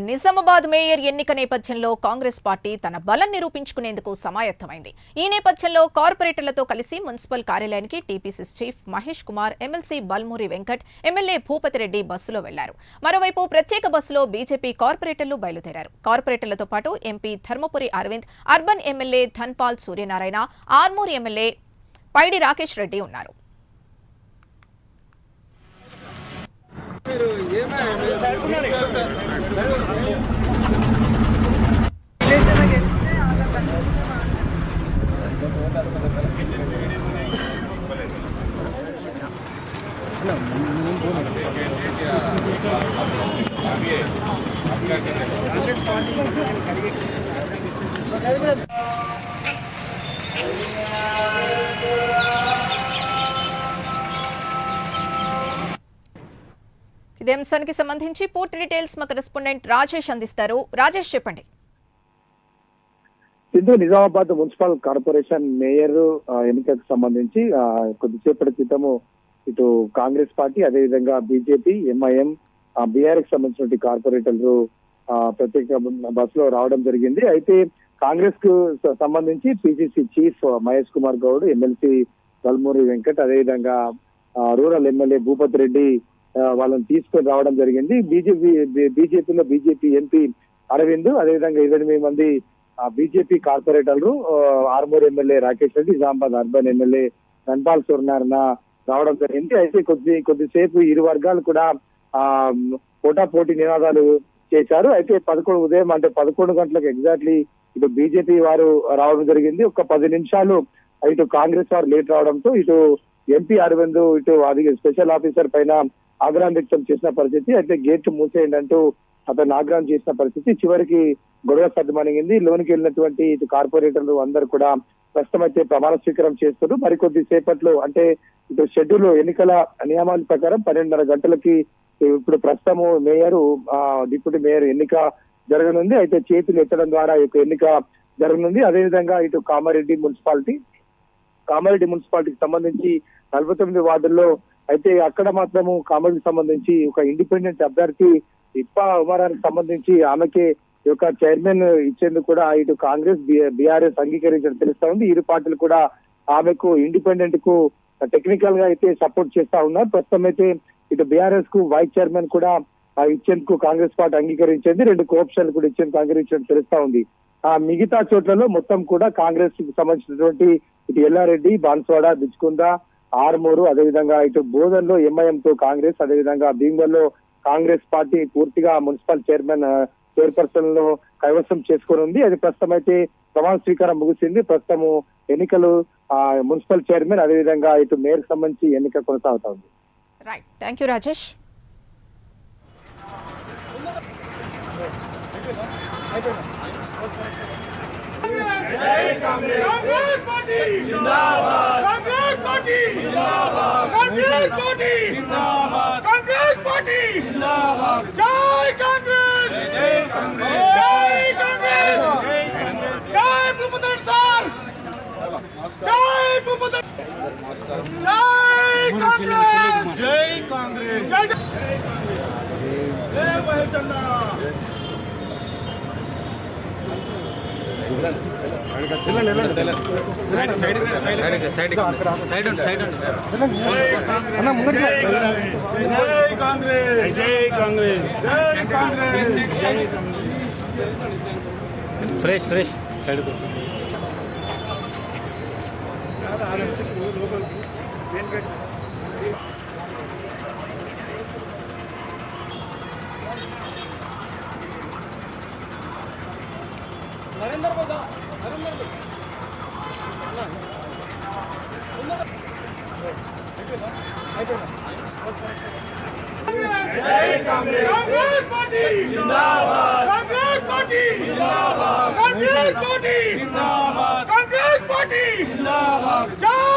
Nizamabad mayor ఎన్నిక నేపథ్యంలో Congress party తన బలం నిరూపించుకునేందుకు సమాయత్తమైంది. ఈ నేపథ్యంలో కార్పొరేటర్లతో కలిసి మున్సిపల్ కార్యాలయానికి TPC chief Mahesh Kumar, MLC Balmuri Venkat, MLA Bhupathi Reddy బస్సులో వెళ్లారు. మరోవైపు ప్రత్యేక బస్సులో బీజేపీ కార్పొరేటర్లు బయలుదేరారు. కార్పొరేటర్లతో పాటు MP Dharmapuri Arvind, urban MLA Dhanpal Suryanarayana, Armoor MLA Paidi Rakesh Reddy ఉన్నారు. ఇదే అంశానికి సంబంధించి పూర్తి డీటెయిల్స్ మా కరెస్పాండెంట్ రాజేష్ అందిస్తారు. రాజేష్, చెప్పండి. నిజామాబాద్ మున్సిపల్ కార్పొరేషన్ మేయర్ ఎన్నికకు సంబంధించి కొద్దిసేపటి క్రితము ఇటు కాంగ్రెస్ పార్టీ, అదేవిధంగా బీజేపీ, ఎంఐఎం, బీఆర్ఎస్ సంబంధించిన కార్పొరేటర్లు ప్రత్యేక బస్సులో రావడం జరిగింది. అయితే కాంగ్రెస్ కు సంబంధించి PCC chief Mahesh Kumar Goud, MLC Balmuri Venkat, అదేవిధంగా రూరల్ ఎమ్మెల్యే భూపతి రెడ్డి వాళ్ళని తీసుకొని రావడం జరిగింది. బీజేపీలో బీజేపీ ఎంపీ అరవింద్, అదేవిధంగా 28 మంది బీజేపీ కార్పొరేటర్లు, Armoor MLA Rakesh Reddy, Nizamabad urban MLA Dhanpal Suryanarayana రావడం జరిగింది. అయితే కొద్దిసేపు ఇరు వర్గాలు కూడా పోటాపోటీ నినాదాలు చేశారు. అయితే ఉదయం అంటే 11 గంటలకు ఎగ్జాక్ట్లీ ఇటు బీజేపీ వారు రావడం జరిగింది. ఒక 10 నిమిషాలు ఇటు కాంగ్రెస్ వారు లేట్ రావడంతో ఇటు ఎంపీ అరవింద్ ఇటు అది స్పెషల్ ఆఫీసర్ పైన ఆగ్రహం వ్యక్తం చేసిన పరిస్థితి. అయితే గేట్లు మూసేయండి అంటూ అతను ఆగ్రహం చేసిన పరిస్థితి. చివరికి గొడవ సర్దుమణిగింది. లోనికి వెళ్ళినటువంటి ఇటు కార్పొరేటర్లు అందరూ కూడా ప్రస్తుతం అయితే ప్రమాణ స్వీకారం చేస్తున్నారు. మరికొద్ది సేపట్లో అంటే ఇటు షెడ్యూల్ ఎన్నికల నియమాల ప్రకారం 12:30 గంటలకి ఇప్పుడు ప్రస్తుతము మేయర్, డిప్యూటీ మేయర్ ఎన్నిక జరగనుంది. అయితే చేతులు ఎత్తడం ద్వారా ఈ ఎన్నిక జరగనుంది. అదేవిధంగా ఇటు కామారెడ్డి మున్సిపాలిటీకి సంబంధించి 49 వార్డుల్లో అయితే అక్కడ మాత్రము కామారెడ్డికి సంబంధించి ఒక ఇండిపెండెంట్ అభ్యర్థి ఇప్పా ఉమరానికి సంబంధించి ఆమెకే యొక్క చైర్మన్ ఇచ్చేందుకు కూడా ఇటు కాంగ్రెస్, బీఆర్ఎస్ అంగీకరించడం తెలుస్తా ఉంది. ఇరు పార్టీలు కూడా ఆమెకు ఇండిపెండెంట్ కు టెక్నికల్ గా అయితే సపోర్ట్ చేస్తా ఉన్నారు. ప్రస్తుతం అయితే ఇటు బీఆర్ఎస్ కు వైస్ చైర్మన్ కూడా ఇచ్చేందుకు కాంగ్రెస్ పార్టీ అంగీకరించింది. 2 కోఆప్షన్లు కూడా ఇచ్చేందుకు అంగీకరించడం తెలుస్తా ఉంది. మిగతా చోట్లలో మొత్తం కూడా కాంగ్రెస్ కు సంబంధించినటువంటి ఇటు ఎల్లారెడ్డి, బాన్స్వాడ, బిచ్కుంద, ఆర్మూరు, అదేవిధంగా ఇటు బోధన్లో ఎంఐఎం తో కాంగ్రెస్, అదేవిధంగా భీంగల్లో కాంగ్రెస్ పార్టీ పూర్తిగా మున్సిపల్ చైర్పర్సన్ లో కైవసం చేసుకుని ఉంది. అది ప్రస్తుతం అయితే ప్రమాణ స్వీకారం ముగిసింది. ప్రస్తుతము ఎన్నికలు మున్సిపల్ చైర్మన్, అదేవిధంగా ఇటు మేయర్ సంబంధించి ఎన్నిక కొనసాగుతా ఉంది. Right, thank you Rajesh. जय कांग्रेस पार्टी जिंदाबाद, कांग्रेस पार्टी जिंदाबाद, कांग्रेस पार्टी जिंदाबाद, कांग्रेस पार्टी जिंदाबाद, जय कांग्रेस, जय कांग्रेस, जय कांग्रेस, जय कांग्रेस, जय भूपति सर, जय भूपति, जय कांग्रेस, जय कांग्रेस, जय भैचन्ना. ఫ్రెష్ సైడ్ नरेंद्र बोला नरेंद्र जय कांग्रेस पार्टी जिंदाबाद, कांग्रेस पार्टी जिंदाबाद, कांग्रेस पार्टी जिंदाबाद, कांग्रेस पार्टी जिंदाबाद, जय